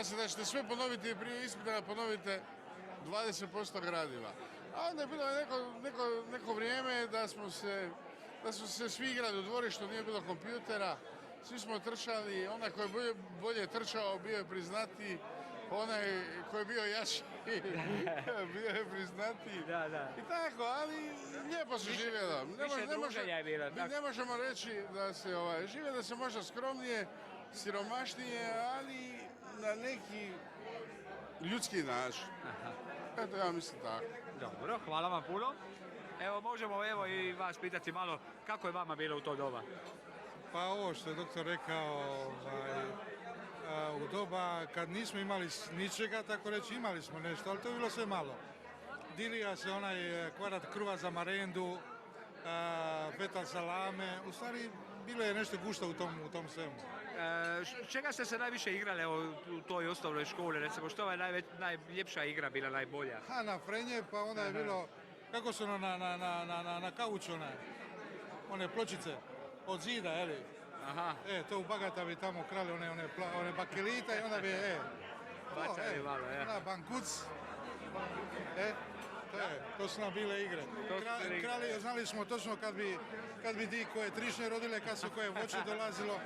sprema se da ćete sve ponoviti prije ispita, da ponovite 20% gradiva. A onda je bilo neko vrijeme da smo se svi igrali u dvorištu, nije bilo kompjutera, svi smo trčali, onaj koji je bolje trčao bio je priznatiji, onaj koji je bio jači bio je priznatiji. I tako, ali lijepo se živjelo. Ne možemo reći da se žive, da se možda skromnije, siromašnije, ali na neki ljudski način. Eto, ja mislim tako. Dobro, hvala vam puno. Evo, možemo i vas pitati malo kako je vama bilo u to doba? Pa ovo što je doktor rekao, u doba kad nismo imali ničega, tako reći, imali smo nešto, ali to je bilo sve malo. Dilija se onaj kvadrat kruva za marendu, peta salame, u stvari bilo je nešto gušta u tom svemu. Čega ste se najviše igrali u toj osnovnoj školi, recimo, što je najljepša igra bila, najbolja? Na frenje, pa onda je bilo, kako su na kauču one pločice od zida, jeli? Aha. To u Bagatavi tamo krali one bakelita i onda bi, bacali malo, bankuc, to su nam bile igre. Krali, znali smo točno kad bi di koje trišnje rodile, kad su koje voće dolazilo,